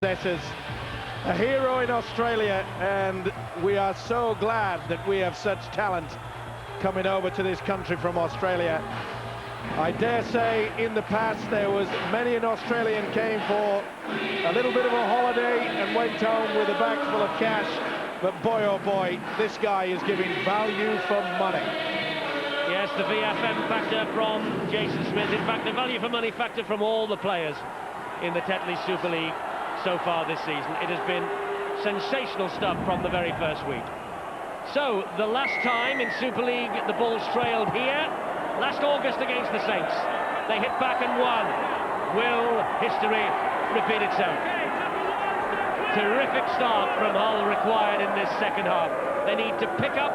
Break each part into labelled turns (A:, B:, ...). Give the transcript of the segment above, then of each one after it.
A: Possesses a hero in Australia, and we are so glad that we have such talent coming over to this country from Australia. I dare say in the past there was many an Australian came for a little bit of a holiday and went home with a bag full of cash, but boy oh boy, this guy is giving value for money.
B: Yes, the VFM factor from Jason Smith, in fact the value for money factor from all the players in the Tetley Super League so far this season. It has been sensational stuff from the very first week. So, the last time in Super League the Bulls trailed here, last August against the Saints. They hit back and won. Will history repeat itself? Terrific start from Hull required in this second half. They need to pick up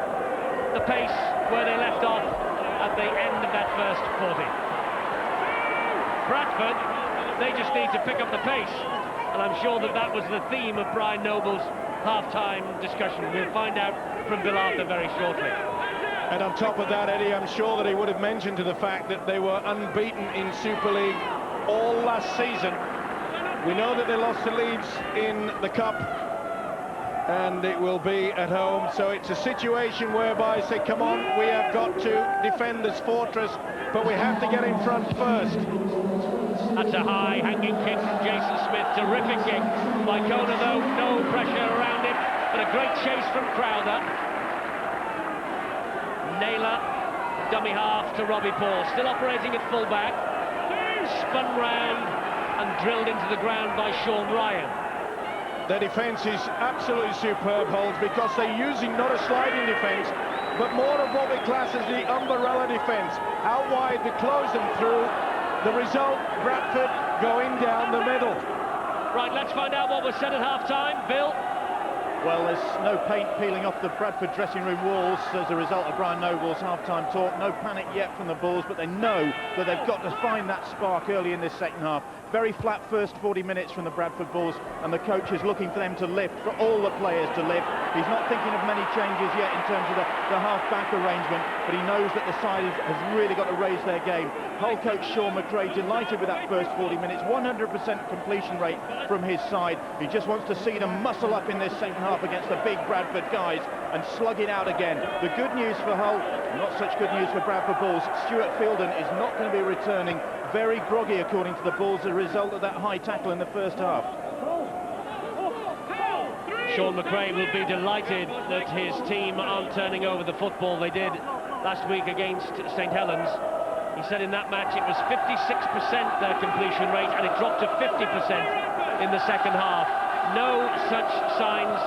B: the pace where they left off at the end of that first 40. Bradford, they just need to pick up the pace. And I'm sure that that was the theme of Brian Noble's half-time discussion. We'll find out from Bill Arthur very shortly.
A: And on top of that, Eddie, I'm sure that he would have mentioned to the fact that they were unbeaten in Super League all last season. We know that they lost to Leeds in the Cup, and it will be at home. So it's a situation whereby say, come on, we have got to defend this fortress, but we have to get in front first.
B: That's a high hanging kick from Jason Smith. Terrific kick by Kona, though. No pressure around him, but a great chase from Crowther. Naylor, dummy half to Robbie Paul. Still operating at full-back. Spun round and drilled into the ground by Sean Ryan.
A: Their defence is absolutely superb, Holds, because they're using not a sliding defence, but more of what we class as the umbrella defence. Out wide to close them through. The result, Bradford going down the middle.
B: Right, let's find out what was said at half-time. Bill?
C: Well, there's no paint peeling off the Bradford dressing room walls as a result of Brian Noble's half-time talk. No panic yet from the Bulls, but they know that they've got to find that spark early in this second half. Very flat first 40 minutes from the Bradford Bulls, and the coach is looking for them to lift, for all the players to lift. He's not thinking of many changes yet in terms of the half-back arrangement, but he knows that the side has really got to raise their game. Hull coach Sean McRae delighted with that first 40 minutes, 100% completion rate from his side. He just wants to see them muscle up in this second half against the big Bradford guys and slug it out again. The good news for Hull, not such good news for Bradford Bulls. Stuart Fielden is not going to be returning. Very groggy, according to the Bulls, as a result of that high tackle in the first half.
B: Sean McRae will be delighted that his team aren't turning over the football they did last week against St Helens. He said in that match it was 56% their completion rate, and it dropped to 50% in the second half. No such signs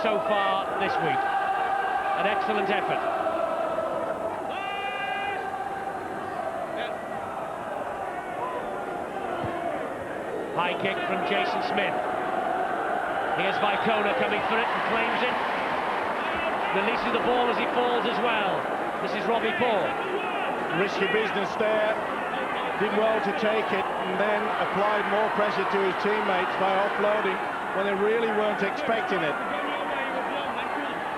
B: so far this week. An excellent effort. High kick from Jason Smith. Here's Vicona coming for it and claims it. Releases the ball as he falls as well. This is Robbie Paul.
A: Risky business there. Did well to take it and then applied more pressure to his teammates by offloading when they really weren't expecting it.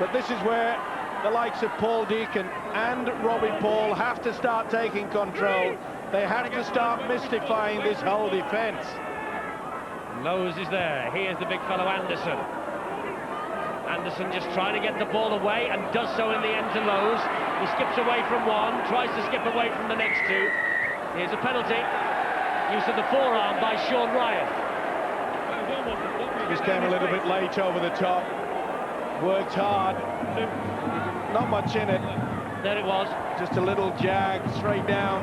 A: But this is where the likes of Paul Deacon and Robbie Paul have to start taking control. They have to start mystifying this whole defence.
B: Lowe's is there. Here's the big fellow Anderson. Anderson just trying to get the ball away and does so in the end to Lowe's. He skips away from one, tries to skip away from the next two. Here's a penalty. Use of the forearm by Sean Ryan.
A: Just came a little bit late over the top. Worked hard. Not much in it.
B: There it was.
A: Just a little jag straight down.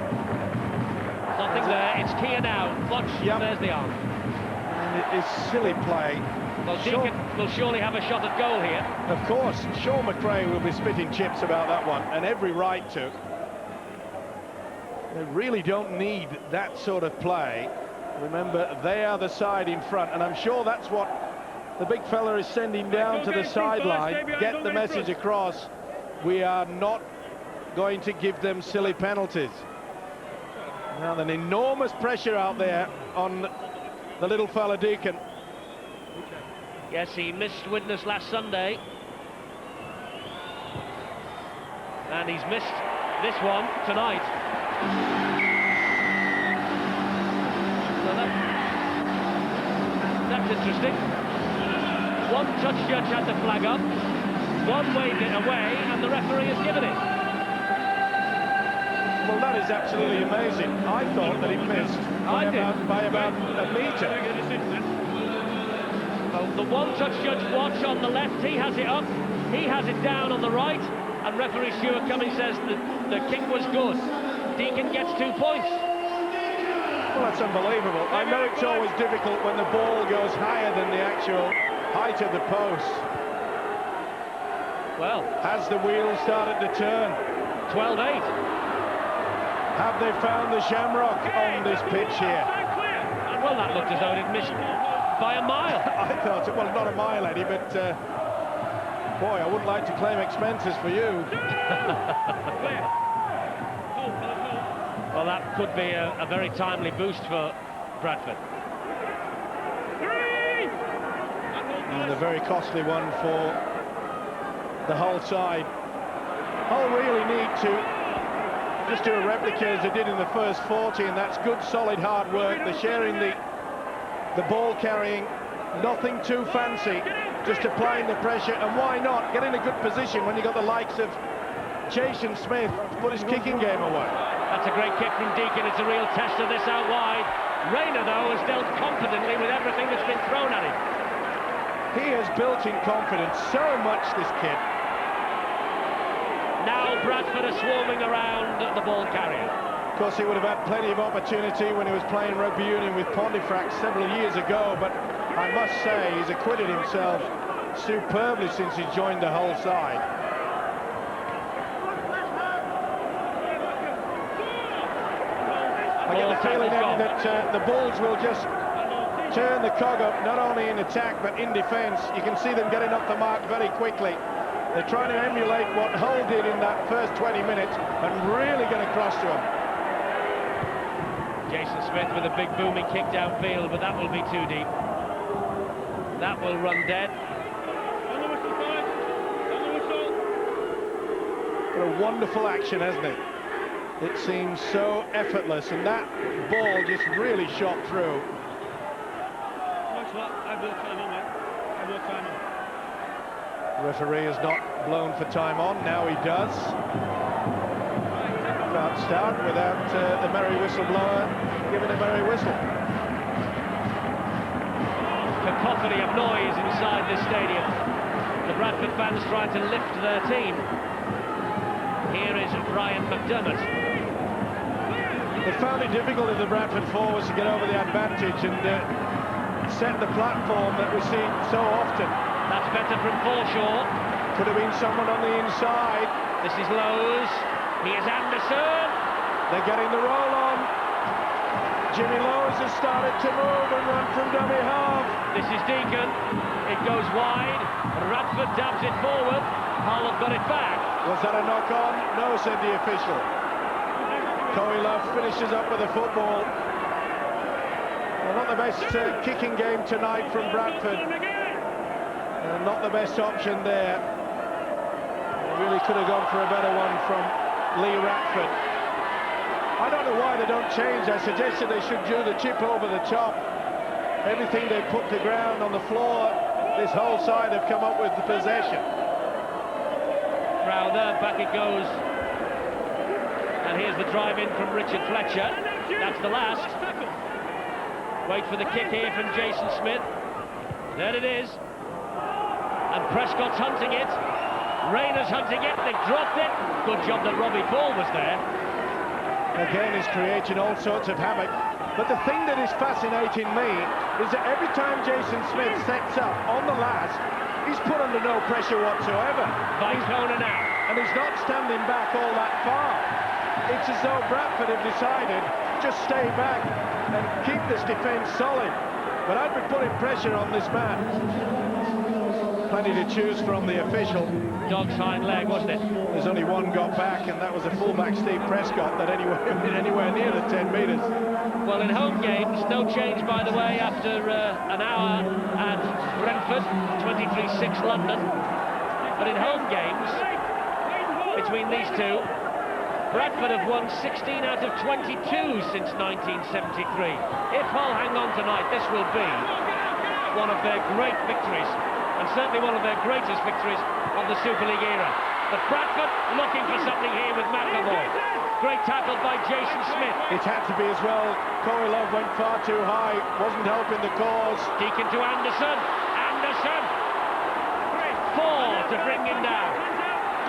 B: Nothing there. It's Kia now. Watch.
A: Yep.
B: There's the arm.
A: And it is silly play.
B: Well, Deacon will surely have a shot at goal here.
A: Of course, Sean McRae will be spitting chips about that one, and every right to. They really don't need that sort of play. Remember, they are the side in front, and I'm sure that's what the big fella is sending down to the sideline. Get the message across. We are not going to give them silly penalties. Now, an enormous pressure out there on the little fella Deacon.
B: Yes, he missed witness last Sunday. And he's missed this one tonight. So that That's interesting. One touch judge had the flag up, one waved it away, and the referee has given it.
A: Well, that is absolutely amazing. I thought that he missed by about a metre.
B: Well, the one-touch judge watch on the left, he has it up, he has it down on the right, and referee Stuart Cummings says that the kick was good. Deacon gets 2 points.
A: Well, that's unbelievable. I know it's always difficult when the ball goes higher than the actual height of the post.
B: Well,
A: has the wheel started to turn?
B: 12-8.
A: Have they found the shamrock on this pitch here?
B: And well, that looked as though it had missed by a mile.
A: I thought it, well, not a mile, Eddie, but boy, I wouldn't like to claim expenses for you.
B: Well, that could be a very timely boost for Bradford.
A: And a very costly one for the whole side. Hull really need to just do a replica as they did in the first 40, and that's good, solid, hard work. They're sharing the ball carrying, nothing too fancy, just applying the pressure, and why not get in a good position when you've got the likes of Jason Smith to put his kicking game away.
B: That's a great kick from Deacon. It's a real test of this out wide. Rayner, though, has dealt confidently with everything that's been thrown at him.
A: He has built in confidence so much, this kid.
B: Now Bradford are swarming around the ball carrier.
A: Of course, he would have had plenty of opportunity when he was playing rugby union with Pontefract several years ago, but I must say he's acquitted himself superbly since he joined the Hull side. I get the feeling that the Bulls will just turn the cog up, not only in attack but in defence. You can see them getting up the mark very quickly. They're trying to emulate what Hull did in that first 20 minutes and really going to cross to him.
B: Jason Smith with a big booming kick downfield, but that will be too deep. That will run dead.
A: What a wonderful action, hasn't it? It seems so effortless, and that ball just really shot through. The referee has not blown for time on, now he does. Can't start without the merry whistleblower giving a merry whistle.
B: Cacophony of noise inside this stadium. The Bradford fans trying to lift their team. Here is Brian McDermott.
A: They found it difficult in the Bradford forwards to get over the advantage and set the platform that we see so often.
B: That's better from Forshaw.
A: Could have been someone on the inside.
B: This is Lowe's. Here's Anderson.
A: They're getting the roll on. Jimmy Lowe's has started to move and run from dummy half.
B: This is Deacon. It goes wide. Radford dabs it forward. Hull have got it back.
A: Was that a knock on? No, said the official. Corey Love finishes up with a football. Well, not the best kicking game tonight from Bradford. Not the best option there. They really could have gone for a better one from Lee Ratford. I don't know why they don't change. I suggested they should do the chip over the top. Everything they put to ground on the floor, this whole side have come up with the possession.
B: Crowther, back it goes. And here's the drive in from Richard Fletcher. That's the last. Wait for the kick here from Jason Smith. There it is. And Prescott's hunting it. Rayner's hunting it. They've dropped it. Good job that Robbie Ball was there.
A: Again, he's creating all sorts of havoc. But the thing that is fascinating me is that every time Jason Smith sets up on the last, he's put under no pressure whatsoever.
B: Vicona now.
A: And he's not standing back all that far. It's as though Bradford have decided just stay back and keep this defence solid. But I'd be putting pressure on this man. Plenty to choose from, the official.
B: Dog's hind leg, wasn't it?
A: There's only one got back, and that was a fullback, Steve Prescott, that anywhere near the 10 metres.
B: Well, in home games, no change, by the way, after an hour at Brentford, 23-6 London. But in home games, between these two, Bradford have won 16 out of 22 since 1973. If Hull hang on tonight, this will be one of their great victories, and certainly one of their greatest victories of the Super League era. But Bradford looking for something here with McAvoy. Great tackle by Jason Smith.
A: It had to be as well. Koilov went far too high, wasn't helping the cause.
B: Deacon to Anderson. Anderson! 4 to bring him down.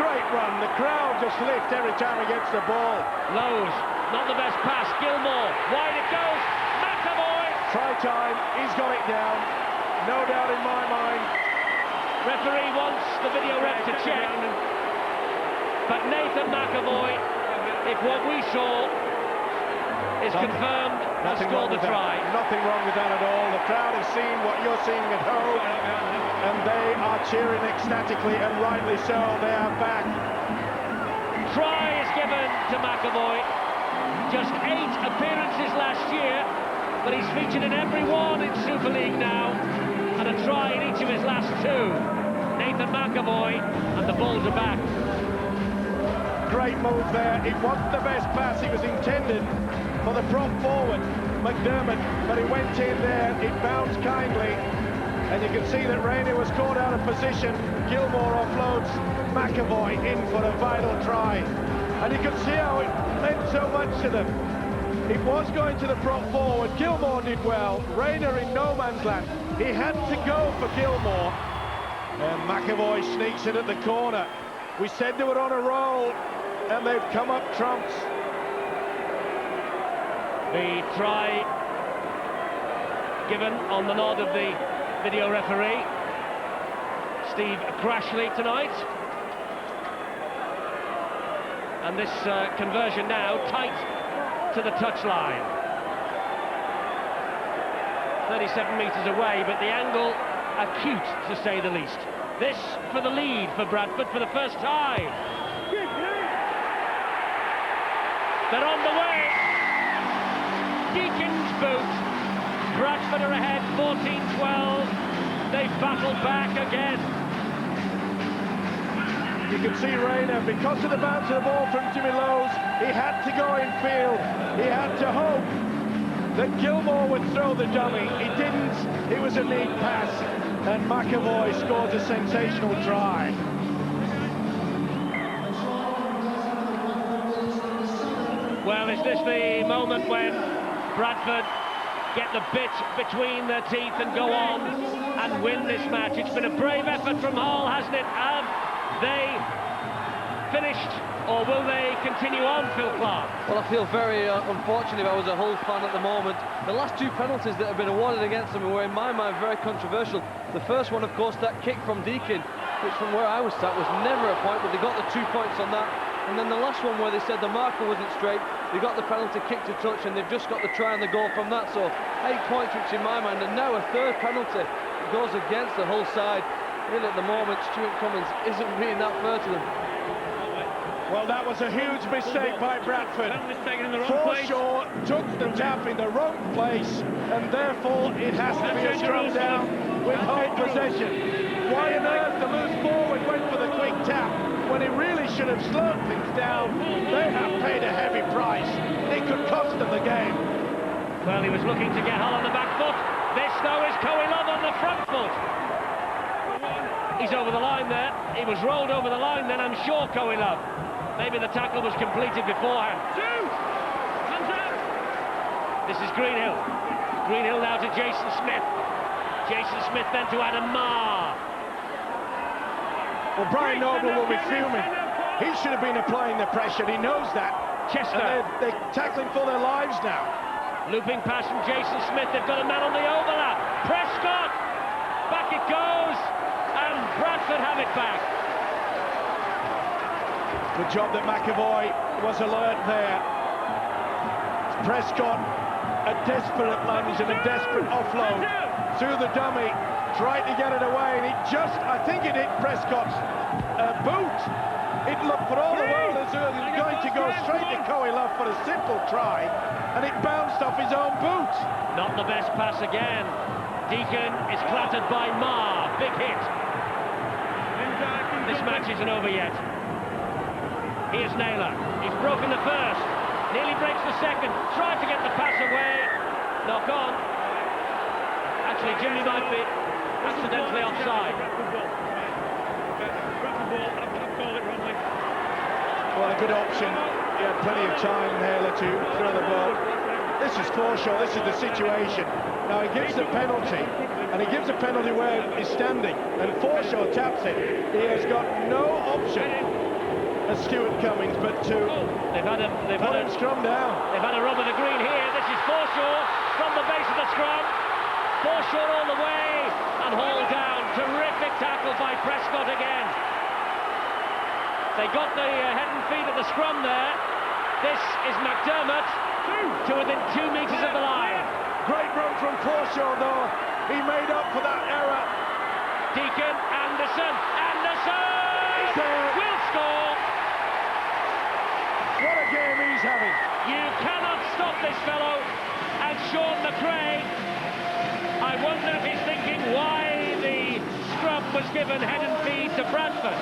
A: Great run, the crowd just lift every time he gets the ball.
B: Lowe's, not the best pass. Gilmore, wide it goes. McAvoy!
A: Try time, he's got it down. No doubt in my mind.
B: Referee wants the video ref to check. But Nathan McAvoy, if what we saw is confirmed, has scored the try.
A: Nothing wrong with that at all. The crowd have seen what you're seeing at home, and they are cheering ecstatically, and rightly so. They are back.
B: Try is given to McAvoy. Just 8 appearances last year, but he's featured in every one in Super League now, and a try in each of his last 2. Nathan McAvoy, and the Bulls are back.
A: Great move there. It wasn't the best pass. He was intended for the prop forward, McDermott, but he went in there. It bounced kindly, and you can see that Rayney was caught out of position. Gilmore offloads McAvoy in for a vital try, and you can see how it meant so much to them. It was going to the prop forward. Gilmore did well. Rayner in no man's land. He had to go for Gilmore, and McAvoy sneaks it at the corner. We said they were on a roll, and they've come up trumps.
B: The try given on the nod of the video referee, Steve Crashley, tonight. And this conversion now tight to the touchline. 37 metres away, but the angle acute, to say the least. This for the lead for Bradford for the first time. They're on the way. Deacon's boot. Bradford are ahead 14-12. They battle back again.
A: You can see Rayner, because of the bounce of the ball from Jimmy Lowe's, he had to go in field. He had to hope that Gilmore would throw the dummy. He didn't. It was a neat pass, and McAvoy scores a sensational try.
B: Well, is this the moment when Bradford get the bit between their teeth and go on and win this match? It's been a brave effort from Hull, hasn't it? Have they finished, or will they continue on, Phil Clark?
D: Well, I feel very unfortunate if I was a Hull fan at the moment. The last 2 penalties that have been awarded against them were, in my mind, very controversial. The first one, of course, that kick from Deacon, which from where I was sat was never a point, but they got the 2 points on that. And then the last one where they said the marker wasn't straight, they got the penalty kick to touch, and they've just got the try and the goal from that. So 8 points, which in my mind, and now a 3rd penalty goes against the Hull side. Really, at the moment, Stuart Cummins isn't being that fair to them.
A: Well, that was a huge mistake by Bradford. Forshaw took the tap in the wrong place, and therefore it has to be a scrum down with Hull possession. Why on earth the loose forward went for the quick tap when he really should have slowed things down? They have paid a heavy price. It could cost them the game.
B: Well, he was looking to get Hull on the back foot. This, though, is Koilov on the front foot. He's over the line there. He was rolled over the line then, I'm sure, Koilov. Maybe the tackle was completed beforehand. This is Greenhill. Greenhill now to Jason Smith. Jason Smith then to Adam Marr.
A: Well, Brian Noble will be fuming. He should have been applying the pressure. He knows that.
B: Chester.
A: And they're tackling for their lives now.
B: Looping pass from Jason Smith. They've got a man on the overlap. Prescott. Back it goes. And Bradford have it back.
A: Good job that McAvoy was alert there. Prescott, a desperate lunge and a desperate offload through the dummy, tried to get it away, and it just, I think it hit Prescott's boot. It looked for all the world as though it was going to go straight to Koilov for a simple try, and it bounced off his own boot.
B: Not the best pass again. Deacon is clattered by Marr. Big hit. This match isn't over yet. Here's Naylor. He's broken the first. Nearly breaks the second. Tried to get the pass away. Knock on. actually Jimmy might be accidentally offside.
A: Well, a good option. He had plenty of time there to throw the ball. This is Forshaw, this is the situation. Now he gives the penalty, and he gives a penalty where he's standing, and Forshaw taps it. He has got no option as Stuart Cummings, but to put him scrum down.
B: They've had a rub of the green here. This is Forshaw from the base of the scrum. Forshaw all the way, and hauled down. Terrific tackle by Prescott again. They got the head and feet at the scrum there. This is McDermott to within 2 meters of the line.
A: Great run from Forshaw, though. He made up for that error.
B: Deacon, Anderson will score.
A: What a game he's having.
B: You cannot stop this fellow. And Sean McRae, I wonder if he's thinking why the scrum was given head and feet to Bradford.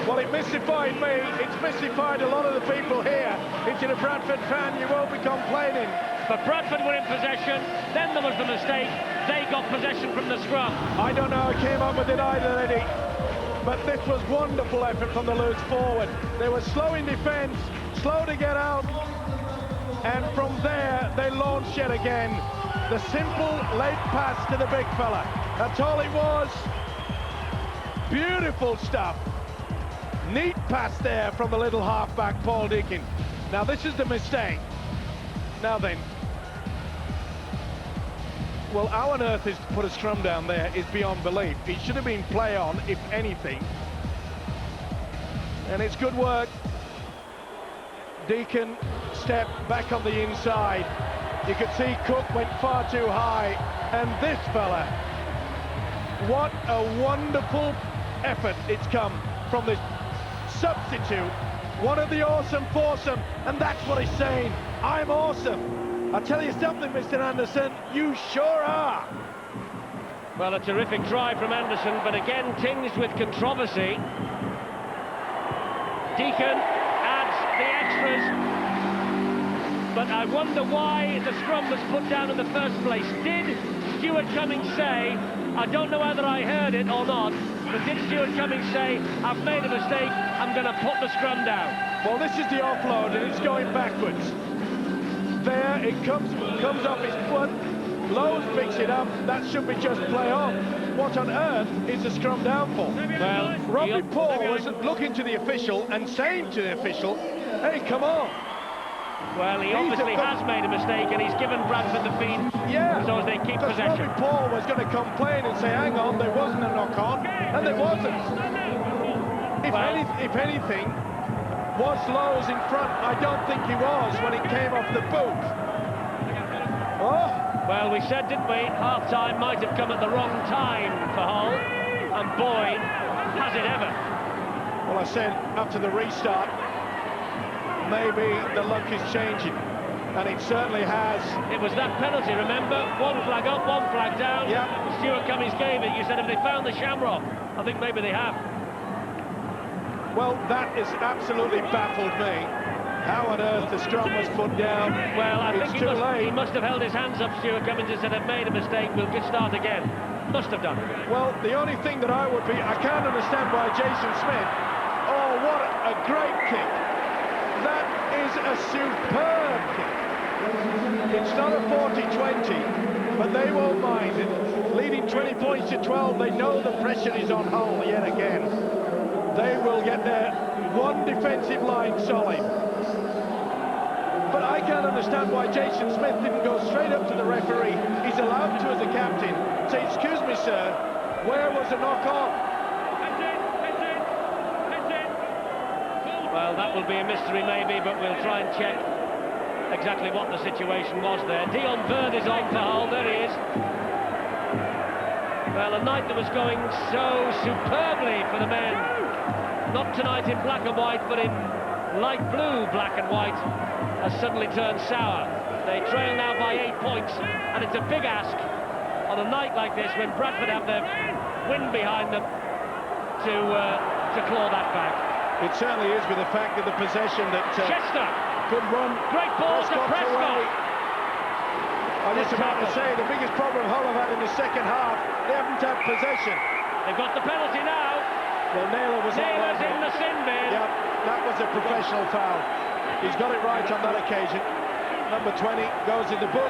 A: Well, it mystified me. It's mystified a lot of the people here. If you're a Bradford fan, you won't be complaining.
B: But Bradford were in possession, then there was the mistake. They got possession from the scrum.
A: I don't know who came up with it either, Eddie. But this was wonderful effort from the loose forward. They were slow in defence, slow to get out. And from there, they launched yet again. The simple late pass to the big fella. That's all it was. Beautiful stuff. Neat pass there from the little halfback, Paul Deacon. Now this is the mistake. Now then. Well, how on earth is to put a scrum down there is beyond belief. It should have been play on, if anything. And it's good work. Deacon step back on the inside. You could see Cook went far too high. And this fella, what a wonderful effort it's come from this substitute. One of the awesome foursome, and that's what he's saying. I'm awesome. I'll tell you something, Mr. Anderson, you sure are.
B: Well, a terrific try from Anderson, but again tinged with controversy. Deacon adds the extras, but I wonder why the scrum was put down in the first place. Did Stuart Cummings say, I don't know whether I heard it or not, but did Stuart Cummings say, I've made a mistake, I'm going to put the scrum down?
A: Well, this is the offload, and it's going backwards. There, it comes off his foot. Lowe's picks it up. That should be just play on. What on earth is the scrum down for?
B: Well,
A: Robbie Paul was looking to the official and saying to the official, hey, come on.
B: Well, he obviously has made a mistake, and he's given Bradford the feed, so as they keep possession.
A: Robbie Paul was going to complain and say, hang on, there wasn't a knock-on, and there wasn't. If anything, was Lowe's in front? I don't think he was when it came off the boot. Oh!
B: Well, we said, didn't we, half-time might have come at the wrong time for Hull, and boy, has it ever.
A: Well, I said, after the restart, maybe the luck is changing, and it certainly has.
B: It was that penalty, remember? One flag up, one flag down.
A: Yeah.
B: Stuart Cummings gave it. You said if they found the shamrock, I think maybe they have.
A: Well, that has absolutely baffled me. How on earth the scrum was put down?
B: Well, I think he
A: late.
B: must have held his hands up, Stuart Cummings, and said, I've made a mistake, we'll get start again. Must have done.
A: Well, the only thing that I can't understand why Jason Smith, oh, what a great kick. That is a superb kick. It's not a 40-20, but they won't mind it. Leading 20 points to 12, they know the pressure is on Hull yet again. They will get their one defensive line solid. But I can't understand why Jason Smith didn't go straight up to the referee. He's allowed to as a captain. Say, excuse me, sir, where was the knock-on?
B: Well, that will be a mystery maybe, but we'll try and check exactly what the situation was there. Dion Bird is on for Hull, there he is. Well, a night that was going so superbly for the men. Not tonight in black and white, but in light blue, black and white, has suddenly turned sour. They trail now by 8 points, and it's a big ask on a night like this when Bradford have their wind behind them to claw that back.
A: It certainly is, with the fact that the possession that
B: Chester,
A: good run,
B: great ball to Prescott.
A: I was just about to say, the biggest problem Hull have had in the second half, they haven't had possession.
B: They've got the penalty now.
A: Well, Naylor's
B: in the sin bin.
A: Yeah, that was a professional foul. He's got it right on that occasion. Number 20 goes in the book.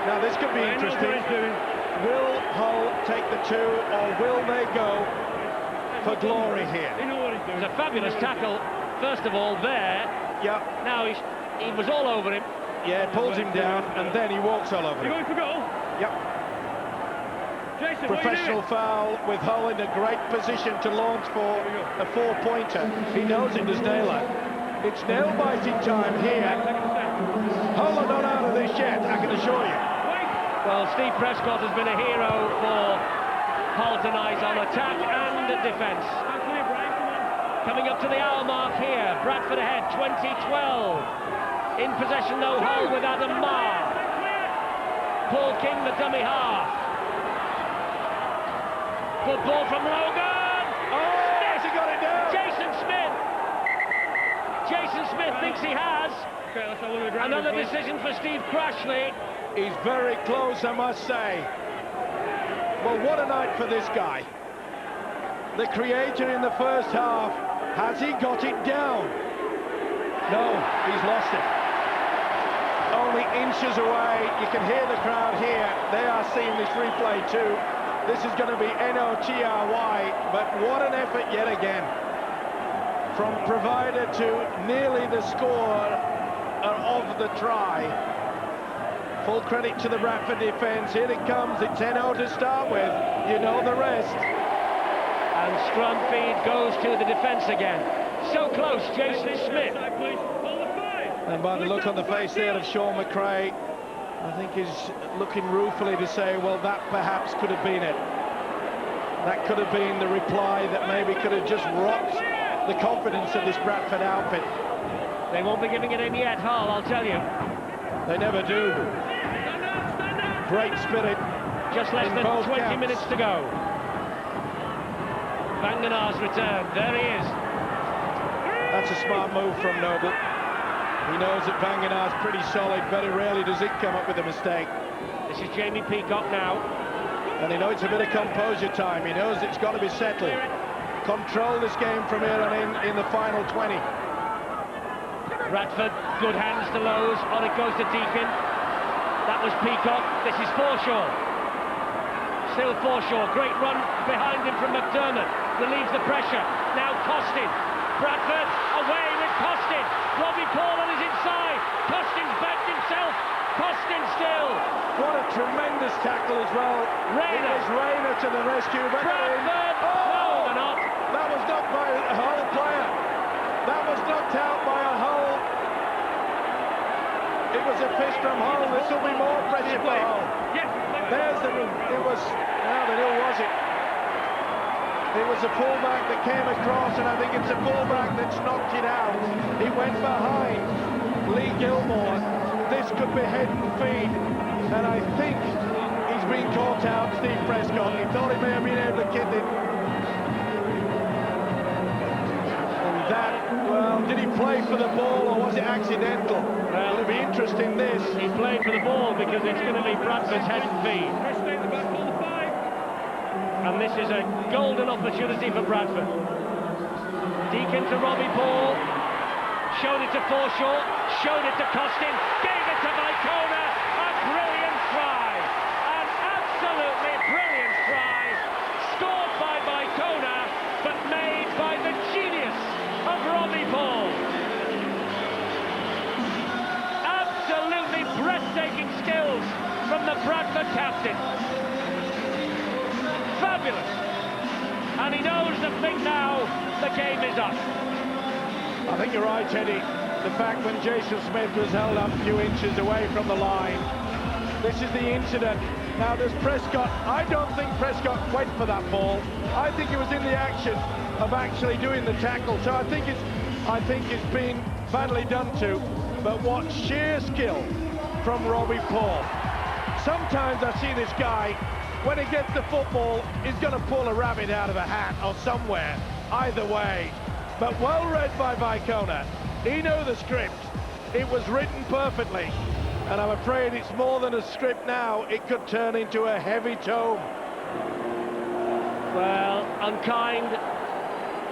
A: Now this could be interesting. Will Hull take the two, or will they go for glory here?
B: It's a fabulous tackle, first of all, there.
A: Yeah.
B: Now he was all over him.
A: Yeah, pulls him down, and then he walks all over him.
B: Going for goal?
A: Yep.
B: Jason,
A: professional foul, with Hull in a great position to launch for a four-pointer. He knows it, does Naylor. It's nail-biting time here. Hull are not out of this yet, I can assure you.
B: Well, Steve Prescott has been a hero for Hull tonight on attack and defence. Coming up to the hour mark here, Bradford ahead, 20-12. In possession, though, Hull with Adam Marr. Paul King, the dummy half. Good ball from Logan.
A: Oh, has he got it down?
B: Jason Smith thinks he has. Another decision for Steve Crashley.
A: He's very close, I must say. Well, what a night for this guy. The creator in the first half. Has he got it down? No, he's lost it. Only inches away. You can hear the crowd here. They are seeing this replay too. This is going to be NOTRY, but what an effort yet again. From provider to nearly the score of the try. Full credit to the Bradford defence. Here it comes. It's NO to start with. You know the rest.
B: And scrum feed goes to the defence again. So close, Jason Smith.
A: And by the look on the face there of Sean McRae, I think he's looking ruefully to say, well, that perhaps could have been it. That could have been the reply that maybe could have just rocked the confidence of this Bradford outfit.
B: They won't be giving it in yet, Hull, I'll tell you.
A: They never do. Great spirit.
B: Just less than 20 minutes to go. Vanganar's return. There he is.
A: That's a smart move from Noble. He knows that Vanganar's pretty solid. Very rarely does it come up with a mistake.
B: This is Jamie Peacock now.
A: And he knows it's a bit of composure time. He knows it's got to be settled. Control this game from here on in the final 20.
B: Bradford, good hands to Lowe's. On it goes to Deacon. That was Peacock. This is Forshaw. Still Forshaw. Great run behind him from McDermott. Relieves the pressure. Now Costin. Bradford away with Costin. Robbie Paul on his inside. Costin's backed himself. Costin still.
A: What a tremendous tackle as well.
B: Rayner.
A: It was Rayner to the rescue.
B: Bradford.
A: Oh!
B: No, they're not.
A: That was knocked by a Hull player. That was knocked out by a Hull. It was a fist from Hull. This will be more pressure for Hull. There's the... It was... Now then, who was it? It was a fullback that came across, and I think it's a fullback that's knocked it out. He went behind Lee Gilmore. This could be head and feet, and I think he's been caught out, Steve Prescott. He thought he may have been able to kick it. And that, well, did he play for the ball, or was it accidental? Well, it'll be interesting, this.
B: He played for the ball because it's going to be Bradford's head and feet. And this is a golden opportunity for Bradford. Deacon to Robbie Paul. Showed it to Forshaw. Showed it to Costin. Gave it to Vicona. A brilliant try. An absolutely brilliant try. Scored by Vicona, but made by the genius of Robbie Paul. Absolutely breathtaking skills from the Bradford captain. Fabulous. And he knows the thing now, the game is up.
A: I think you're right, Teddy. The fact when Jason Smith was held up a few inches away from the line. This is the incident. Now there's Prescott. I don't think Prescott went for that ball. I think he was in the action of actually doing the tackle. So I think it's been badly done to. But what sheer skill from Robbie Paul. Sometimes I see this guy, when he gets the football, he's going to pull a rabbit out of a hat or somewhere. Either way. But well read by Vicona. He knew the script. It was written perfectly. and I'm afraid it's more than a strip now. It could turn into a heavy tome.
B: Well, unkind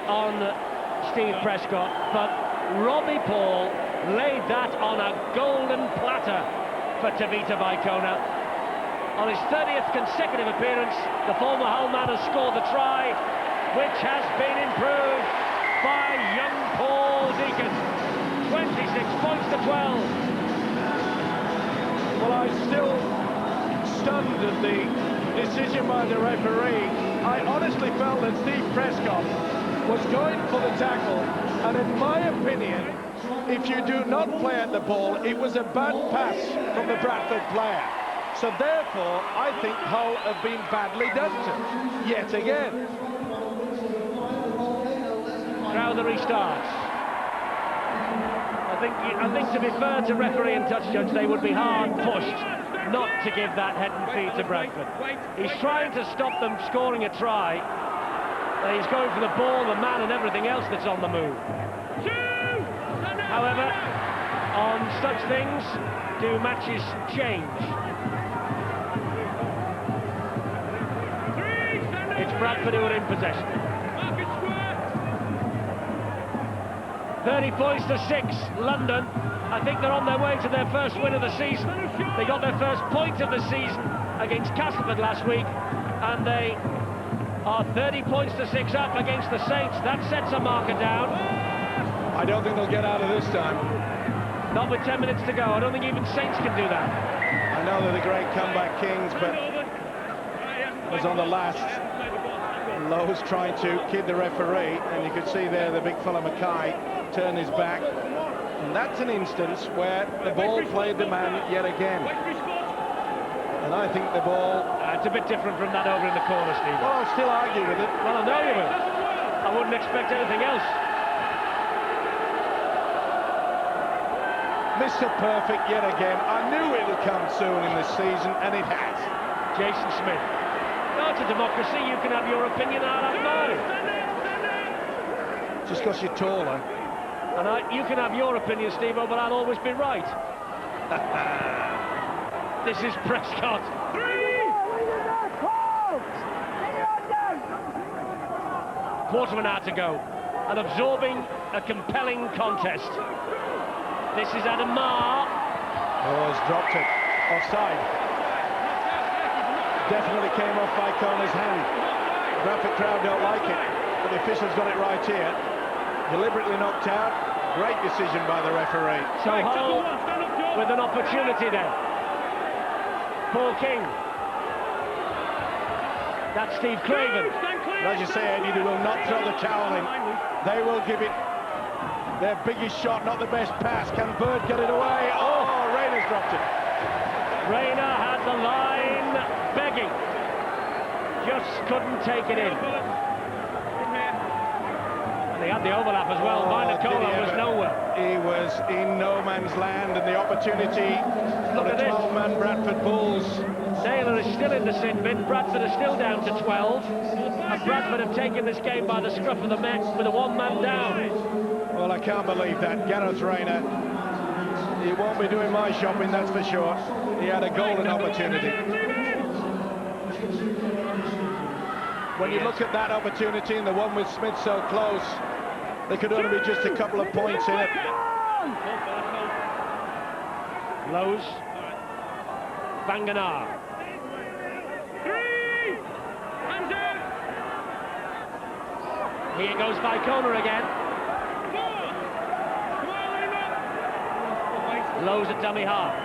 B: on Steve Prescott, but Robbie Paul laid that on a golden platter for Tavita Vaikona. On his 30th consecutive appearance, the former Hull man has scored the try, which has been improved by young Paul Deacon. 26 points to 12.
A: Well, I'm still stunned at the decision by the referee. I honestly felt that Steve Prescott was going for the tackle, and in my opinion, if you do not play at the ball, it was a bad pass from the Bradford player. So therefore, I think Hull have been badly done to, yet again.
B: Now the restarts. I think to be fair to referee and touch judge, they would be hard pushed not to give that head and feet to Bradford. He's trying to stop them scoring a try. He's going for the ball, the man, and everything else that's on the move. However, on such things, do matches change? It's Bradford who are in possession. 30 points to 6, London. I think they're on their way to their first win of the season. They got their first point of the season against Castleford last week, and they are 30 points to 6 up against the Saints. That sets a marker down.
A: I don't think they'll get out of this time.
B: Not with 10 minutes to go. I don't think even Saints can do that.
A: I know they're the great comeback kings, but was on the last. Lowe's trying to kid the referee, and you could see there the big fella Mackay turn his back. And that's an instance where the ball played the man yet again. And I think the ball...
B: It's a bit different from that over in the corner, Steve.
A: Well, I'll still argue with it.
B: Well, I know you will. I wouldn't expect anything else.
A: Mr. Perfect yet again. I knew it'll come soon in this season, and it has.
B: Jason Smith. No, it's a democracy. You can have your opinion, I'll have mine.
A: Just because you're taller.
B: And you can have your opinion, Steve-O, but I'll always be right. This is Prescott. Quarter of an hour to go. And absorbing a compelling contest. This is Adam Marr.
A: Oh, has dropped it. Offside. Definitely came off by Kona's hand. Bradford crowd don't like it, but the officials got it right here. Deliberately knocked out. Great decision by the referee.
B: So Hull with an opportunity then. Paul King. That's Steve Craven.
A: But as you say, Eddie, they will not throw the towel in. They will give it their biggest shot, not the best pass. Can Bird get it away? Oh, Rayner's dropped it.
B: Rayner had the line begging. Just couldn't take it in. And he had the overlap as well. Vinokola was nowhere.
A: He was in no man's land, and the opportunity for the 12-man Bradford Bulls.
B: Naylor is still in the sin bin. Bradford are still down to 12. And Bradford have taken this game by the scruff of the neck with a one-man down.
A: Well, I can't believe that. Gareth Rayner, he won't be doing my shopping, that's for sure. He had a golden opportunity. When you look at that opportunity and the one with Smith so close, there could only be just a couple of points in it.
B: Lowe's. Banganar. Here goes Vaikona again. Lowe's at dummy half.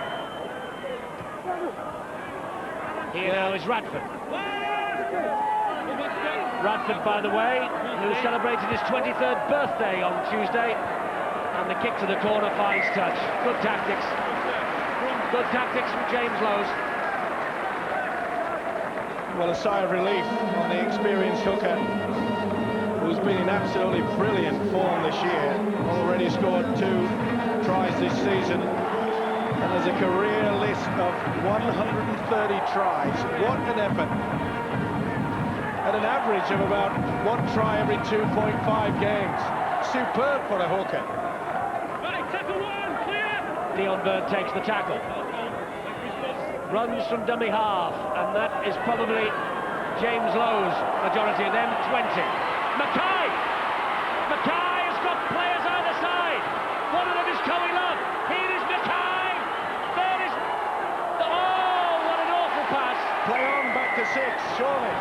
B: Here now is Radford. Radford, by the way, who celebrated his 23rd birthday on Tuesday, and the kick to the corner finds touch. Good tactics. Good tactics from James Lowe's.
A: Well, a sigh of relief on the experienced hooker, who's been in absolutely brilliant form this year. Already scored 2 tries this season, and has a career list of 130 tries. What an effort! At an average of about 1 try every 2.5 games. Superb for a hooker.
B: Leon Bird takes the tackle. runs from dummy half, and that is probably James Lowe's majority of them, 20. Mackay! Mackay has got players either side. One of them is Coey Love. Here is Mackay. There is... Oh, what an awful pass.
A: Play on back to 6, surely.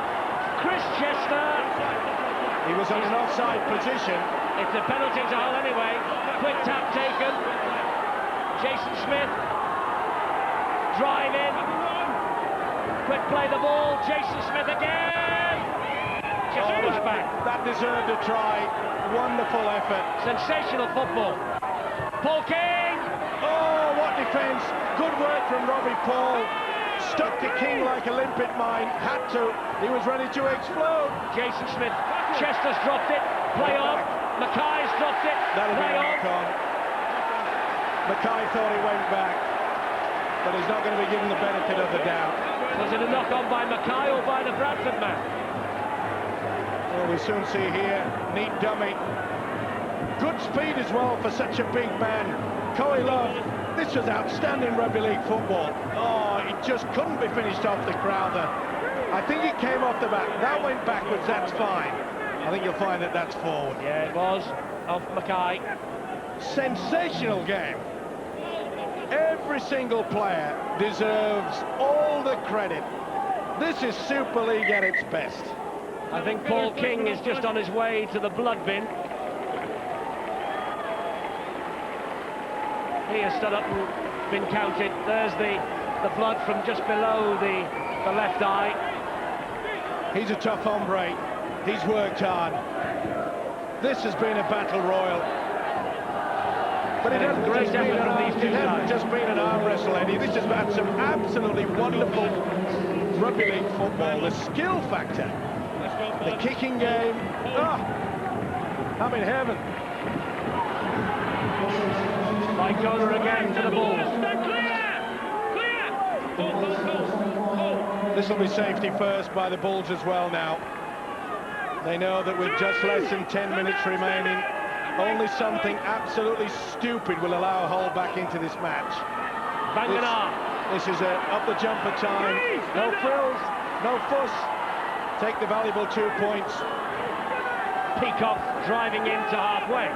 B: Chris Chester.
A: He was on an offside position.
B: It's a penalty to Hull anyway. Quick tap taken. Jason Smith. Drive in. Quick play the ball. Jason Smith again. Just push back.
A: That deserved a try. Wonderful effort.
B: Sensational football. Paul King.
A: Oh, what defence. Good work from Robbie Paul. Stuck to King like a limpet mine. Had to. He was ready to explode.
B: Jason Smith. Chester's dropped it. Play on. Mackay's dropped it.
A: That'll
B: Play
A: be a
B: on.
A: knock-on. Mackay thought he went back, but he's not going to be given the benefit of the doubt.
B: Was it a knock-on by Mackay or by the Bradford man?
A: Well, we soon see here. Neat dummy. Good speed as well for such a big man. Coey Love. This was outstanding rugby league football. Oh, it just couldn't be finished off the Crowther. I think it came off the back. That went backwards, that's fine. I think you'll find that that's forward.
B: Yeah, it was, of Mackay.
A: Sensational game. Every single player deserves all the credit. This is Super League at its best.
B: I think Paul King is just on his way to the blood bin. He has stood up and been counted. There's the blood from just below the left eye.
A: He's a tough hombre. He's worked hard. This has been a battle royal. But it hasn't just been an arm wrestle, Eddie. This has had some absolutely wonderful rugby league football. The skill factor, the kicking game. Oh, I'm in heaven.
B: Mike Donor again to the Bulls.
A: This will be safety first by the Bulls as well now. They know that with just less than 10 minutes remaining, only something absolutely stupid will allow Hull back into this match. This is a up-the-jumper time. No frills, no fuss. Take the valuable 2 points.
B: Peacock driving into halfway.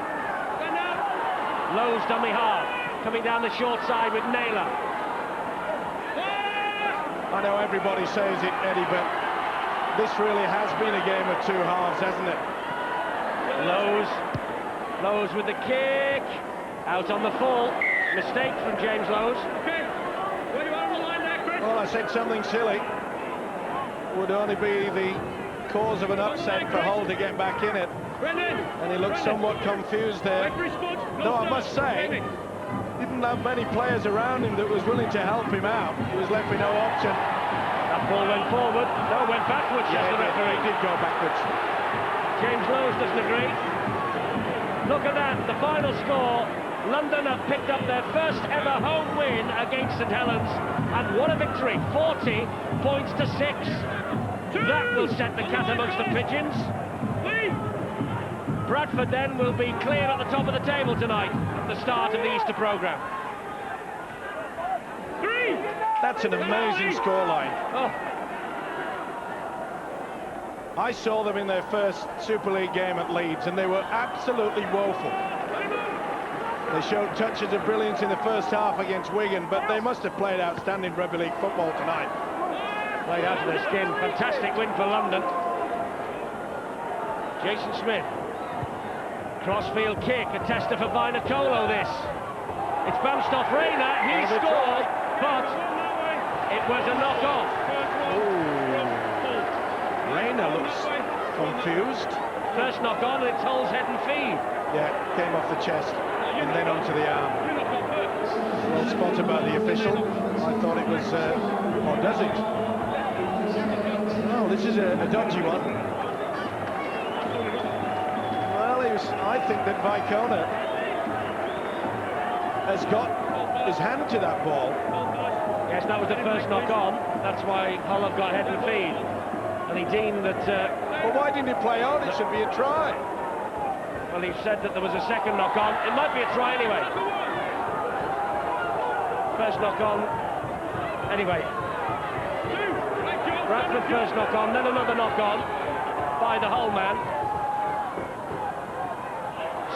B: Lowe's dummy half, coming down the short side with Naylor.
A: I know everybody says it, Eddie, but this really has been a game of 2 halves, hasn't it?
B: Lowe's with the kick, out on the full. Mistake from James Lowe's.
A: Well, I said something silly. Would only be the cause of an upset for Hull to get back in it. And he looked somewhat confused there. Though I must say, didn't have many players around him that was willing to help him out. He was left with no option.
B: That ball went forward. No, went backwards, says the referee.
A: He did go backwards.
B: James Lowe's doesn't agree. Look at that, the final score. London have picked up their first ever home win against St Helens, and what a victory, 40 points to 6. That will set the cat amongst the pigeons. Bradford then will be clear at the top of the table tonight at the start of the Easter programme.
A: That's an amazing scoreline.
B: Oh.
A: I saw them in their first Super League game at Leeds, and they were absolutely woeful. They showed touches of brilliance in the first half against Wigan, but they must have played outstanding rugby league football tonight.
B: Played out of their skin. Fantastic win for London. Jason Smith. Crossfield kick, a tester for Vinacolo this. It's bounced off Rayner, he scored, but it was a knock-off.
A: Rayner looks confused.
B: First knock-on, and it's Hull's head and feed.
A: Yeah, came off the chest and then onto the arm. Well spotted by the official. I thought it was, or does it? No, this is a dodgy one. I think that Vicona has got his hand to that ball.
B: Yes, that was the first knock-on. That's why Hull have got head and feed. And he deemed that...
A: well, why didn't he play on? It should be a try.
B: Well, he said that there was a second knock-on. It might be a try anyway. First knock-on. Anyway, Bradford first knock on, then another knock on by the Hull man.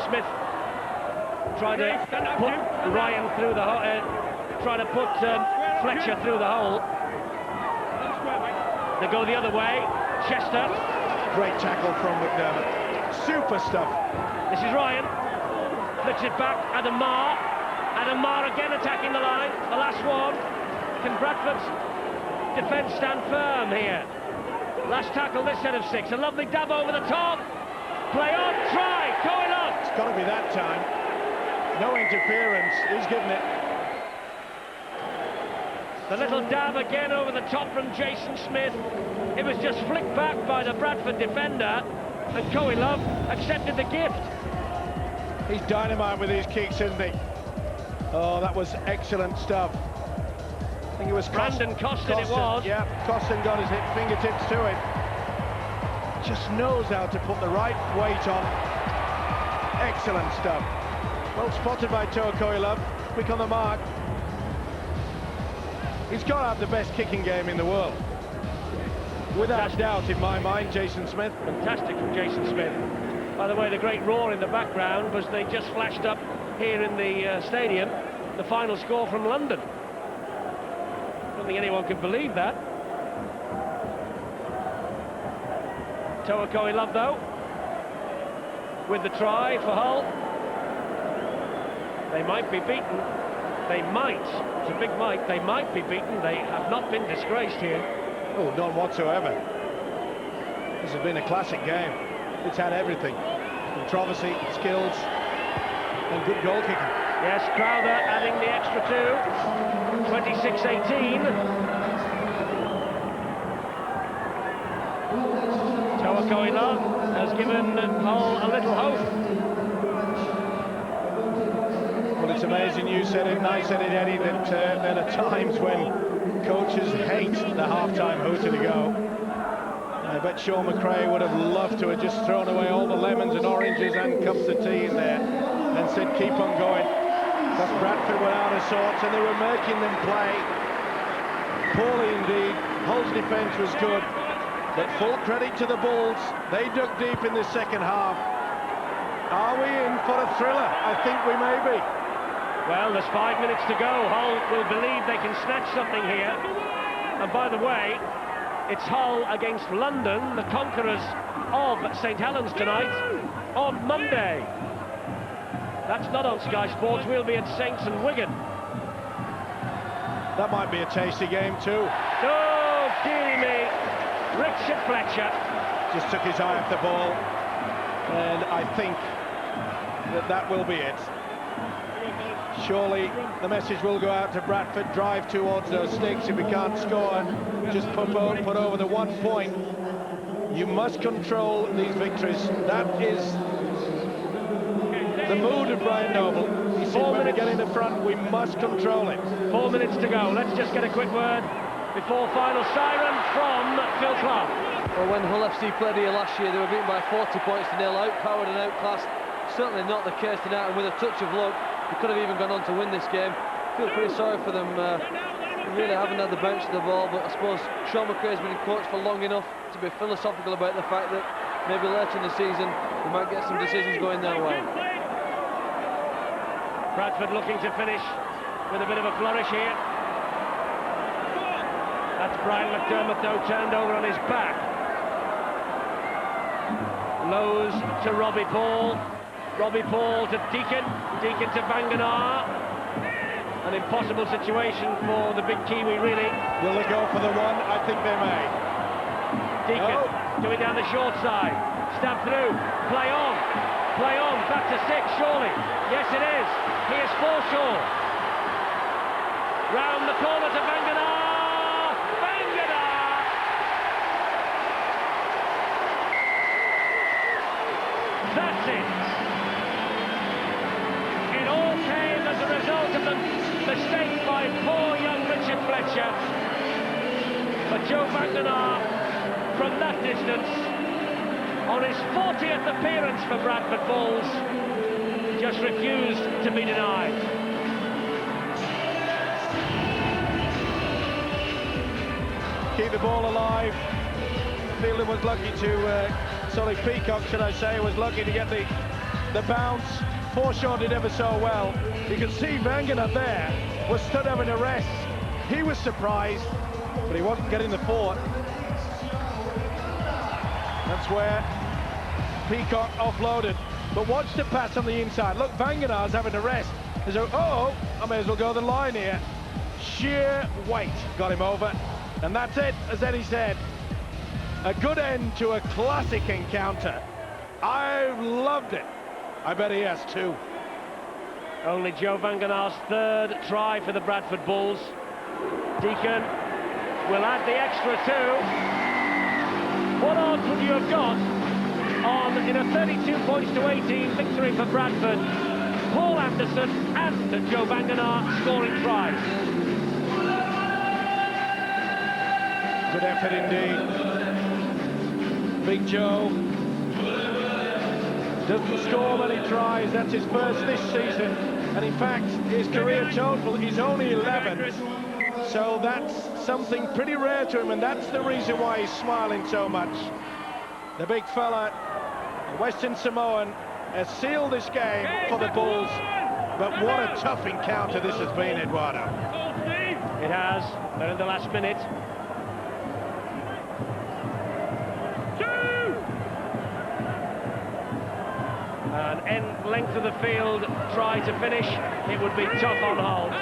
B: Smith trying to put Ryan through the hole, trying to put Fletcher through the hole. They go the other way. Chester.
A: Great tackle from McDermott. Super stuff.
B: This is Ryan. Flicks it back. Adam Marr. Adam Marr again attacking the line. The last one. Can Bradford's defence stand firm here? Last tackle this set of 6. A lovely dab over the top. Play on. Try. Going up.
A: It's got to be that time. No interference. He's given it.
B: The little dab again over the top from Jason Smith. It was just flicked back by the Bradford defender, and Coelho accepted the gift.
A: He's dynamite with his kicks, isn't he? Oh, that was excellent stuff. I think it was
B: Brandon Costin it was.
A: Yeah, Costin got his fingertips to it. Just knows how to put the right weight on. Excellent stuff. Well spotted by Toa Coelho. Quick on the mark. He's got to have the best kicking game in the world. Without doubt, in my mind, Jason Smith.
B: Fantastic from Jason Smith. By the way, the great roar in the background was they just flashed up here in the stadium the final score from London. I don't think anyone can believe that. Toa Coelho, though, with the try for Hull. They might be beaten. They might. It's a big might. They might be beaten. They have not been disgraced here.
A: Oh, none whatsoever. This has been a classic game. It's had everything. Controversy, skills, and good goal kicking.
B: Yes, Crowther adding the extra 2. 26-18. Toa Coelho has given Hull a little hope.
A: Well, it's amazing, you said it and I said it, Eddie, that there are times when coaches hate the half-time hooter to go. I bet Sean McRae would have loved to have just thrown away all the lemons and oranges and cups of tea in there and said keep on going. But Bradford were out of sorts and they were making them play poorly indeed. Hull's defence was good, but full credit to the Bulls. They dug deep in the second half. Are we in for a thriller? I think we may be.
B: Well, there's 5 minutes to go. Hull will believe they can snatch something here. And by the way, it's Hull against London, the conquerors of St Helens tonight, on Monday. That's not on Sky Sports. We'll be at Saints and Wigan.
A: That might be a tasty game too.
B: Oh, dearie me. Richard Fletcher.
A: Just took his eye off the ball. And I think that will be it. Surely the message will go out to Bradford, drive towards those sticks. If we can't score, just put over the 1 point. You must control these victories. That is the mood of Brian Noble. He said when we get in the front, we must control it.
B: 4 minutes to go. Let's just get a quick word before final siren from Phil Clark.
D: Well, when Hull FC played here last year, they were beaten by 40 points to 0, outpowered and outclassed. Certainly not the case tonight, and with a touch of luck, they could have even gone on to win this game. Feel pretty sorry for them. They really haven't had the bounce of the ball, but I suppose Sean McRae's been coached for long enough to be philosophical about the fact that maybe later in the season we might get some decisions going their way.
B: Bradford looking to finish with a bit of a flourish here. That's Brian McDermott, though, turned over on his back. Lowe's to Robbie Paul. Robbie Paul to Deacon. Deacon to Banganar. An impossible situation for the big Kiwi, really.
A: Will they go for the one? I think they may.
B: Deacon doing down the short side. Stab through. Play on. Play on. Back to 6, surely. Yes, it is. Here's Forshaw. Round the corner to Banganar. Banganar! That's it. It all came as a result of the mistake by poor young Richard Fletcher. But Joe Banganar, from that distance, on his 40th appearance for Bradford Bulls, just refused to be denied.
A: keep the ball alive. Fielder was lucky to, Peacock, should I say, was lucky to get the bounce. Foreshorted ever so well. You can see Wangenaar there was stood having a rest. He was surprised, but he wasn't getting the fort. That's where Peacock offloaded. But watch the pass on the inside. Look, Wangenaar's having a rest. He's like, oh, I may as well go the line here. Sheer weight got him over. And that's it, as Eddie said. A good end to a classic encounter. I've loved it. I bet he has too.
B: Only Joe Wangenaar's third try for the Bradford Bulls. Deacon will add the extra two. What odds would you have got on, in a 32 points to 18 victory for Bradford, Paul Anderson and Joe Wangenaar scoring tries?
A: Good effort indeed. Big Joe doesn't score many tries. That's his first this season, and in fact his career total is only 11, so that's something pretty rare to him, and that's the reason why he's smiling so much. The big fella, the Western Samoan, has sealed this game for the Bulls, but what a tough encounter this has been, Eduardo.
B: It has. They're in the last minute. An end length of the field, try to finish, it would be tough on hold.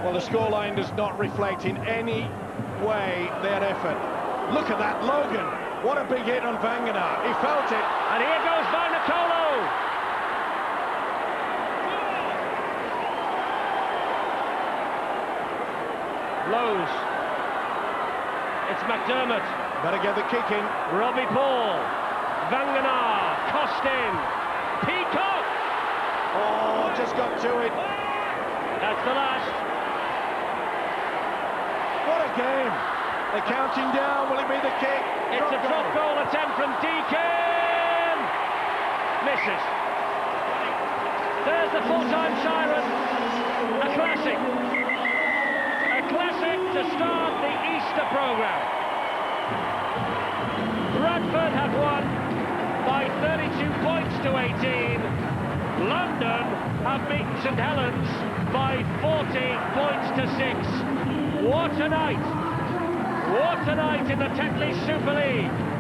A: Well, the scoreline does not reflect in any way their effort. Look at that, Logan. What a big hit on Wangenaar. He felt it.
B: And here goes Vainikolo. Lowe's. It's McDermott.
A: Better get the kick in.
B: Robbie Paul. Wangenaar. Costin. Peacock.
A: Oh, just got to it.
B: That's the last.
A: What a game. They're counting down. Will it be the kick?
B: It's a drop goal attempt from Deacon. Misses. There's the full-time siren. A classic. A classic to start the Easter programme. Bradford have won by 32 points to 18. London have beaten St Helens by 40 points to 6. What a night! What a night in the Tetley Super League!